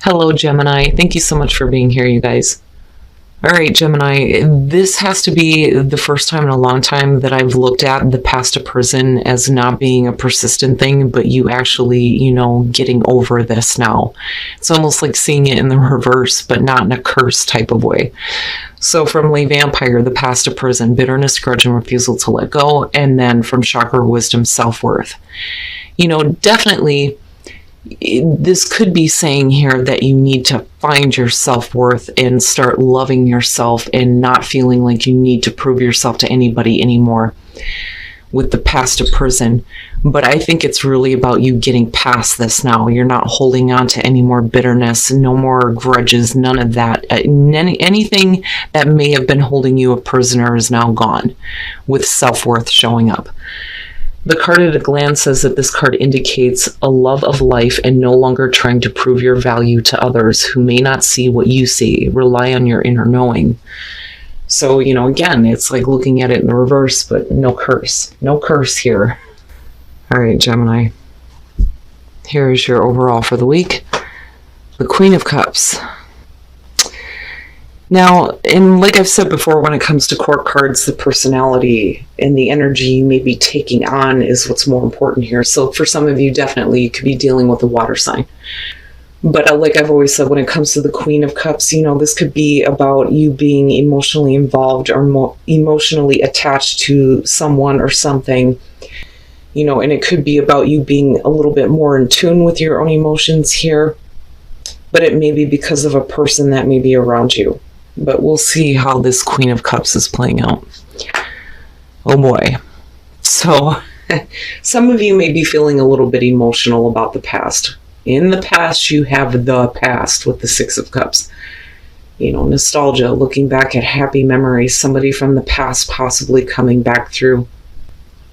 Hello, Gemini. Thank you so much for being here, you guys. All right, Gemini, this has to be the first time in a long time that I've looked at the past to prison as not being a persistent thing, but you actually, getting over this now. It's almost like seeing it in the reverse, but not in a curse type of way. So from Lay Vampire, the past to prison, bitterness, grudge, and refusal to let go. And then from Chakra Wisdom, self-worth. Definitely this could be saying here that you need to find your self-worth and start loving yourself and not feeling like you need to prove yourself to anybody anymore with the past to prison. But I think it's really about you getting past this now. You're not holding on to any more bitterness, no more grudges, none of that. Anything that may have been holding you a prisoner is now gone with self-worth showing up. The card at a glance says that this card indicates a love of life and no longer trying to prove your value to others who may not see what you see. Rely on your inner knowing. So, again, it's like looking at it in the reverse, but no curse. No curse here. All right, Gemini. Here is your overall for the week. The Queen of Cups. Now, and like I've said before, when it comes to court cards, the personality and the energy you may be taking on is what's more important here. So for some of you, definitely, you could be dealing with a water sign. But like I've always said, when it comes to the Queen of Cups, this could be about you being emotionally involved or emotionally attached to someone or something. And it could be about you being a little bit more in tune with your own emotions here. But it may be because of a person that may be around you. But we'll see how this Queen of Cups is playing out. Oh boy. So, some of you may be feeling a little bit emotional about the past. In the past, you have the past with the Six of Cups. Nostalgia, looking back at happy memories, somebody from the past possibly coming back through.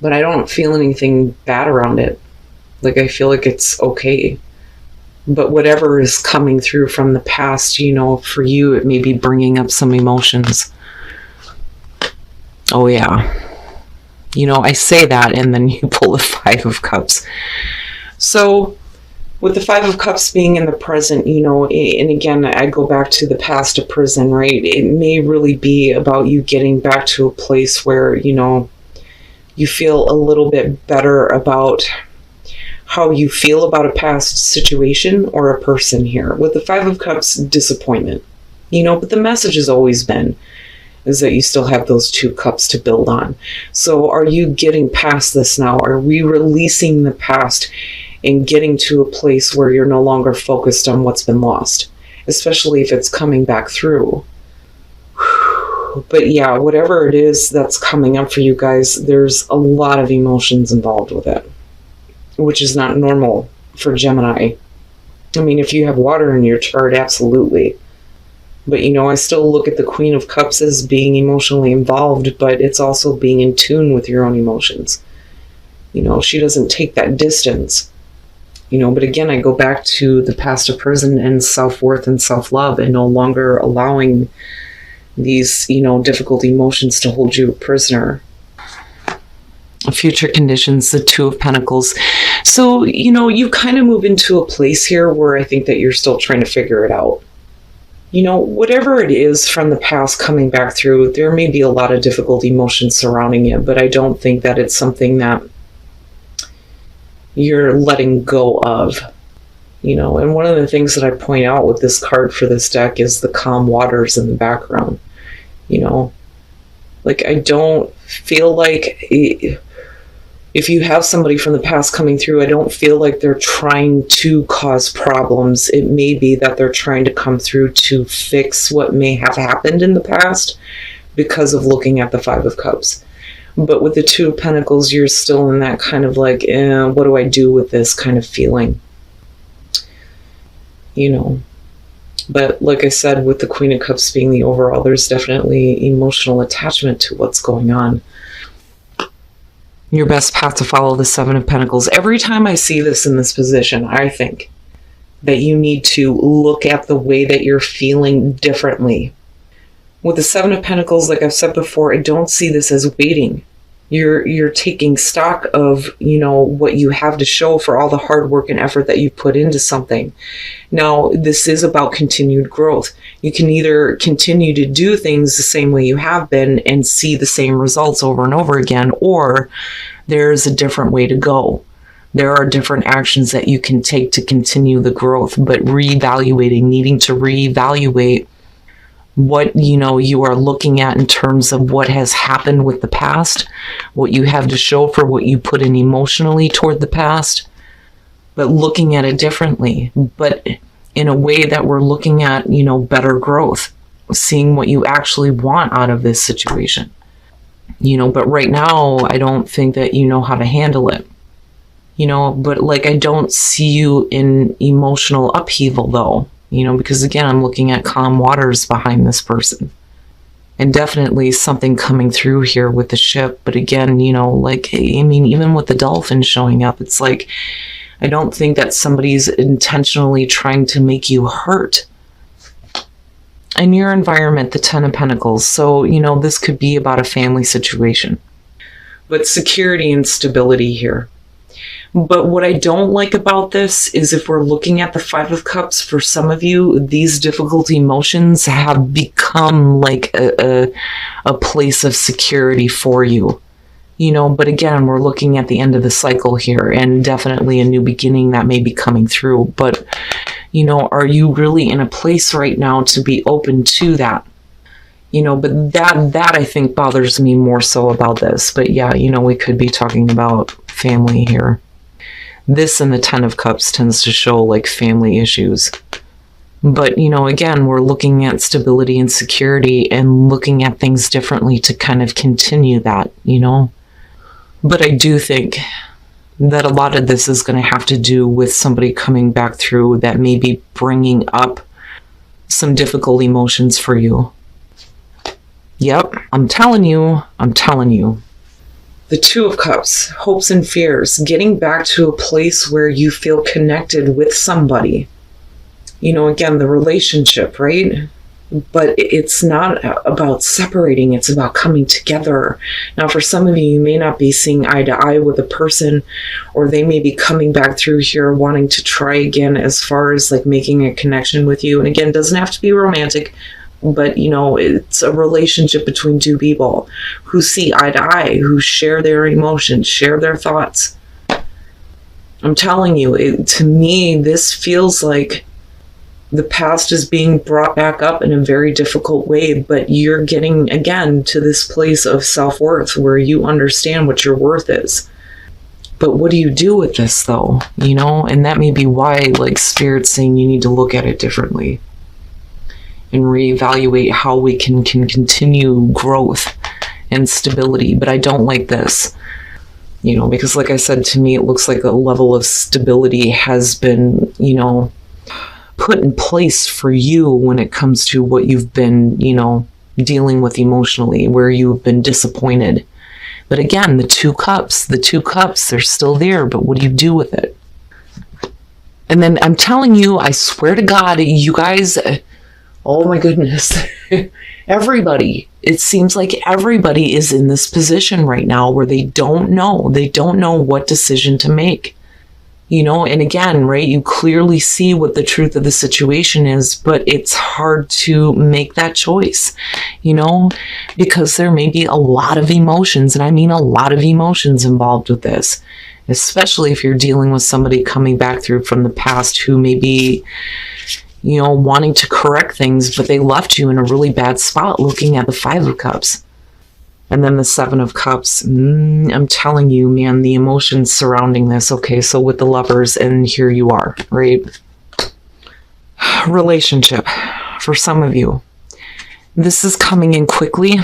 But I don't feel anything bad around it. I feel like it's okay. But whatever is coming through from the past, for you, it may be bringing up some emotions. Oh, yeah. I say that, and then you pull the Five of Cups. So, with the Five of Cups being in the present, and again, I go back to the past to prison, right? It may really be about you getting back to a place where, you feel a little bit better about how you feel about a past situation or a person here. With the Five of Cups, disappointment. But the message has always been is that you still have those two cups to build on. So are you getting past this now? Are we releasing the past and getting to a place where you're no longer focused on what's been lost? Especially if it's coming back through. But yeah, whatever it is that's coming up for you guys, there's a lot of emotions involved with it, which is not normal for Gemini. I mean, if you have water in your chart, absolutely. But, I still look at the Queen of Cups as being emotionally involved, but it's also being in tune with your own emotions. She doesn't take that distance. But again, I go back to the past to prison and self-worth and self-love and no longer allowing these, difficult emotions to hold you a prisoner. Future conditions, the Two of Pentacles. So, you kind of move into a place here where I think that you're still trying to figure it out. Whatever it is from the past coming back through, there may be a lot of difficult emotions surrounding it, but I don't think that it's something that you're letting go of. And one of the things that I point out with this card for this deck is the calm waters in the background. I don't feel like if you have somebody from the past coming through, I don't feel like they're trying to cause problems. It may be that they're trying to come through to fix what may have happened in the past because of looking at the Five of Cups. But with the Two of Pentacles, you're still in that kind of what do I do with this kind of feeling? But like I said, with the Queen of Cups being the overall, there's definitely emotional attachment to what's going on. Your best path to follow the Seven of Pentacles. Every time I see this in this position, I think that you need to look at the way that you're feeling differently. With the Seven of Pentacles, like I've said before, I don't see this as waiting. You're taking stock of, what you have to show for all the hard work and effort that you put into something. Now, this is about continued growth. You can either continue to do things the same way you have been and see the same results over and over again, or there's a different way to go. There are different actions that you can take to continue the growth, but needing to reevaluate what you are looking at in terms of what has happened with the past, what you have to show for what you put in emotionally toward the past, but looking at it differently, but in a way that we're looking at, better growth, seeing what you actually want out of this situation. But right now, I don't think that you know how to handle it. But I don't see you in emotional upheaval though. Because again, I'm looking at calm waters behind this person. And definitely something coming through here with the ship. But again, even with the dolphin showing up, it's like, I don't think that somebody's intentionally trying to make you hurt. In your environment, the 10 of Pentacles. So, this could be about a family situation. But security and stability here. But what I don't like about this is if we're looking at the 5 of Cups, for some of you, these difficult emotions have become like a place of security for you. But again, we're looking at the end of the cycle here and definitely a new beginning that may be coming through. But, are you really in a place right now to be open to that? But that I think bothers me more so about this. But yeah, we could be talking about family here. This and the 10 of Cups tends to show like family issues. But, again, we're looking at stability and security and looking at things differently to kind of continue that, But I do think that a lot of this is going to have to do with somebody coming back through that may be bringing up some difficult emotions for you. Yep, I'm telling you. The 2 of Cups, hopes and fears, getting back to a place where you feel connected with somebody. Again, the relationship, right? But it's not about separating, it's about coming together. Now, for some of you, you may not be seeing eye to eye with a person, or they may be coming back through here wanting to try again as far as like making a connection with you. And again, it doesn't have to be romantic. But, it's a relationship between two people who see eye to eye, who share their emotions, share their thoughts. I'm telling you, to me, this feels like the past is being brought back up in a very difficult way, but you're getting, again, to this place of self-worth where you understand what your worth is. But what do you do with this, though? And that may be why, Spirit's saying you need to look at it differently and reevaluate how we can continue growth and stability. But I don't like this, because like I said, to me, it looks like a level of stability has been, put in place for you when it comes to what you've been, dealing with emotionally, where you've been disappointed. But again, the two cups, they're still there, but what do you do with it? And then I'm telling you, I swear to God, you guys, oh my goodness, everybody, it seems like everybody is in this position right now where they don't know what decision to make. And again, right, you clearly see what the truth of the situation is, but it's hard to make that choice, because there may be a lot of emotions, and I mean a lot of emotions involved with this, especially if you're dealing with somebody coming back through from the past who may be, wanting to correct things, but they left you in a really bad spot looking at the 5 of Cups. And then the 7 of Cups, I'm telling you, man, the emotions surrounding this. Okay, so with the Lovers, and here you are, right? Relationship, for some of you. This is coming in quickly.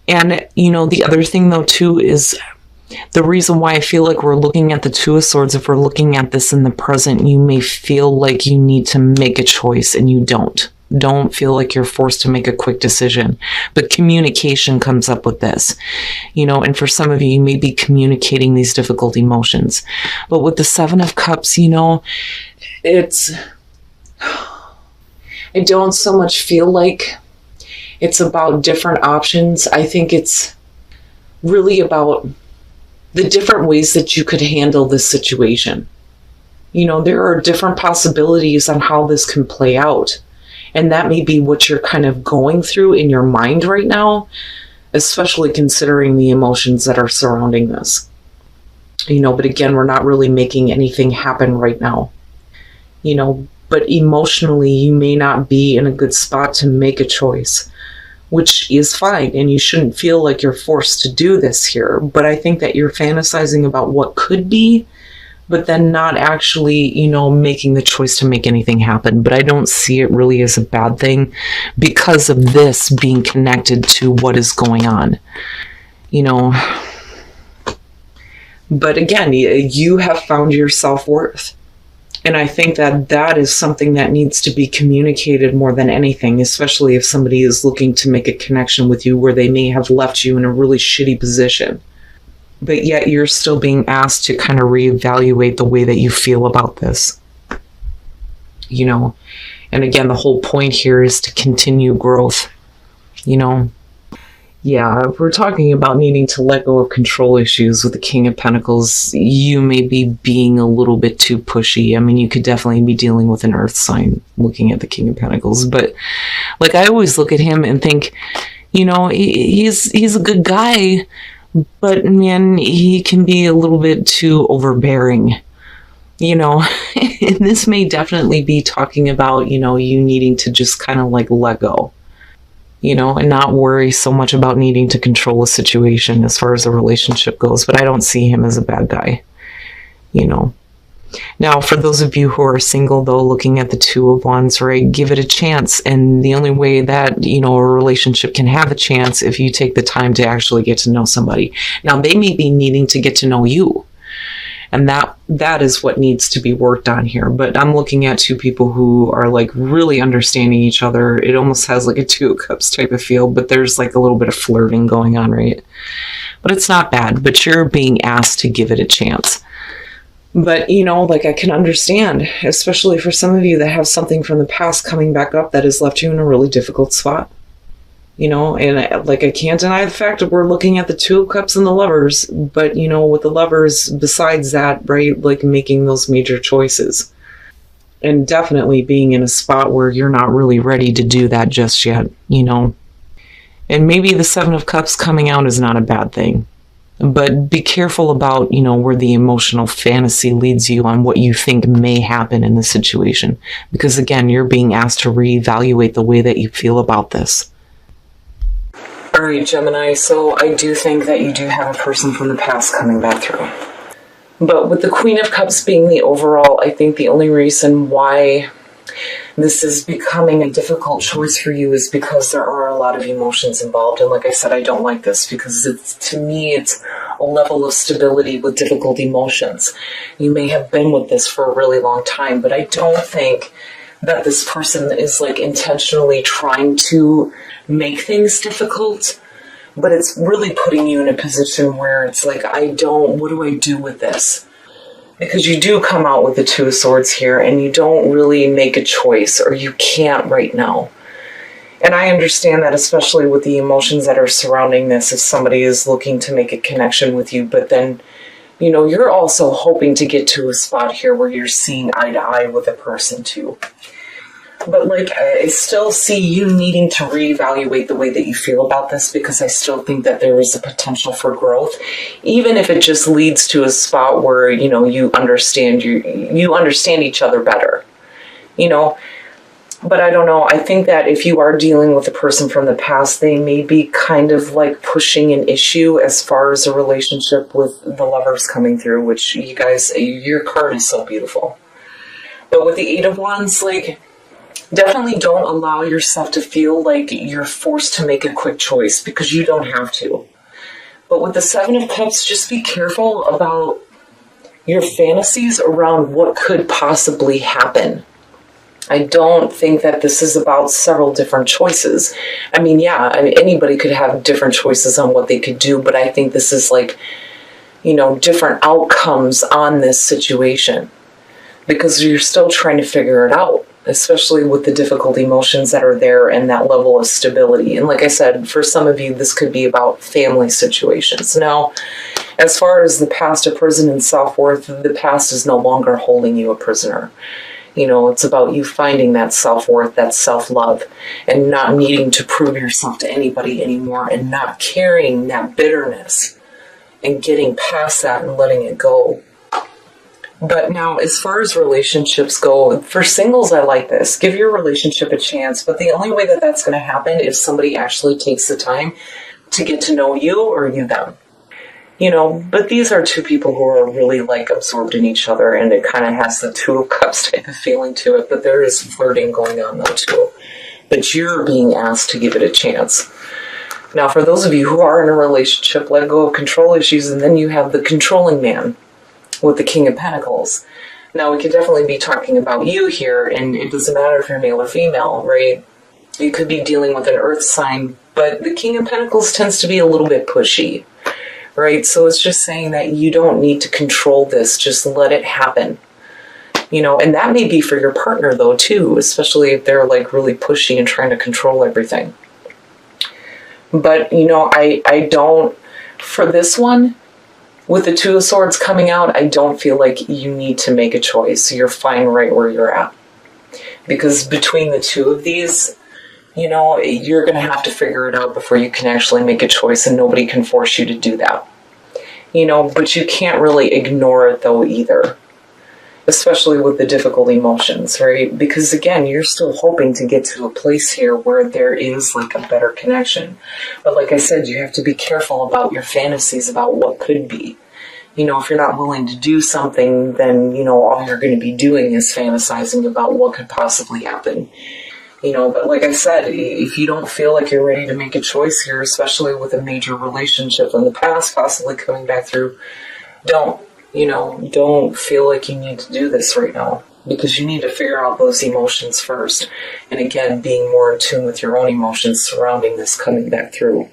And, the other thing, though, too, is the reason why I feel like we're looking at the 2 of Swords, if we're looking at this in the present, you may feel like you need to make a choice, and you don't. Don't feel like you're forced to make a quick decision. But communication comes up with this, and for some of you, you may be communicating these difficult emotions. But with the 7 of Cups, it's, I don't so much feel like it's about different options. I think it's really about the different ways that you could handle this situation. There are different possibilities on how this can play out. And that may be what you're kind of going through in your mind right now, especially considering the emotions that are surrounding this. But again, we're not really making anything happen right now. But emotionally, you may not be in a good spot to make a choice, which is fine. And you shouldn't feel like you're forced to do this here. But I think that you're fantasizing about what could be, but then not actually, making the choice to make anything happen. But I don't see it really as a bad thing because of this being connected to what is going on. But again, you have found your self-worth. And I think that that is something that needs to be communicated more than anything, especially if somebody is looking to make a connection with you where they may have left you in a really shitty position. But yet you're still being asked to kind of reevaluate the way that you feel about this. And again, the whole point here is to continue growth. Yeah, if we're talking about needing to let go of control issues with the King of Pentacles, you may be being a little bit too pushy. I mean, you could definitely be dealing with an earth sign looking at the King of Pentacles. But like, I always look at him and think, he's a good guy, but man, he can be a little bit too overbearing. And this may definitely be talking about, you needing to just kind of like let go. And not worry so much about needing to control a situation as far as the relationship goes. But I don't see him as a bad guy, Now, for those of you who are single, though, looking at the Two of Wands, right, give it a chance. And the only way that, a relationship can have a chance if you take the time to actually get to know somebody. Now, they may be needing to get to know you. And that is what needs to be worked on here. But I'm looking at two people who are like really understanding each other. It almost has like a Two of Cups type of feel, but there's like a little bit of flirting going on, right? But it's not bad, but you're being asked to give it a chance. But, I can understand, especially for some of you that have something from the past coming back up that has left you in a really difficult spot. And I can't deny the fact that we're looking at the Two of Cups and the Lovers, but, with the Lovers, besides that, right, like making those major choices. And definitely being in a spot where you're not really ready to do that just yet, And maybe the Seven of Cups coming out is not a bad thing. But be careful about, where the emotional fantasy leads you on what you think may happen in the situation. Because again, you're being asked to reevaluate the way that you feel about this. All right, Gemini, so I do think that you do have a person from the past coming back through. But with the Queen of Cups being the overall, I think the only reason why this is becoming a difficult choice for you is because there are a lot of emotions involved. And like I said, I don't like this because to me, it's a level of stability with difficult emotions. You may have been with this for a really long time, but I don't think that this person is like intentionally trying to make things difficult, but it's really putting you in a position where it's like, what do I do with this? Because you do come out with the Two of Swords here and you don't really make a choice, or you can't right now. And I understand that, especially with the emotions that are surrounding this, if somebody is looking to make a connection with you, but then, you're also hoping to get to a spot here where you're seeing eye to eye with a person too. But I still see you needing to reevaluate the way that you feel about this, because I still think that there is a potential for growth, even if it just leads to a spot where, you understand each other better, But I don't know. I think that if you are dealing with a person from the past, they may be kind of like pushing an issue as far as a relationship with the Lovers coming through, which you guys, your card is so beautiful. But with the Eight of Wands, definitely don't allow yourself to feel like you're forced to make a quick choice, because you don't have to. But with the Seven of Cups, just be careful about your fantasies around what could possibly happen. I don't think that this is about several different choices. Anybody could have different choices on what they could do, but I think this is different outcomes on this situation, because you're still trying to figure it out. especially with the difficult emotions that are there and that level of stability. And like I said, for some of you, this could be about family situations. Now, as far as the past, a prison and self-worth, the past is no longer holding you a prisoner. You know, it's about you finding that self-worth, that self-love, and not needing to prove yourself to anybody anymore, and not carrying that bitterness and getting past that and letting it go. But now, as far as relationships go, for singles, I like this. Give your relationship a chance, but the only way that that's going to happen is somebody actually takes the time to get to know you or you them. You know, but these are two people who are really, like, absorbed in each other, and it kind of has the Two of Cups type of feeling to it, but there is flirting going on, though, too. But you're being asked to give it a chance. Now, for those of you who are in a relationship, let go of control issues, and then you have the controlling man with the King of Pentacles. Now, we could definitely be talking about you here, and it doesn't matter if you're male or female, right? You could be dealing with an earth sign, but the King of Pentacles tends to be a little bit pushy, right? So it's just saying that you don't need to control this, just let it happen. You know, and that may be for your partner, though, too, especially if they're, like, really pushy and trying to control everything. But, you know, I don't, for this one, with the Two of Swords coming out, I don't feel like you need to make a choice. You're fine right where you're at. Because between the two of these, you know, you're going to have to figure it out before you can actually make a choice, and nobody can force you to do that. You know, but you can't really ignore it, though, either. Especially with the difficult emotions, right? Because, again, you're still hoping to get to a place here where there is, like, a better connection. But like I said, you have to be careful about your fantasies about what could be. You know, if you're not willing to do something, then, you know, all you're going to be doing is fantasizing about what could possibly happen. You know, but like I said, if you don't feel like you're ready to make a choice here, especially with a major relationship in the past possibly coming back through, don't. You know, don't feel like you need to do this right now, because you need to figure out those emotions first. And again, being more in tune with your own emotions surrounding this coming back through.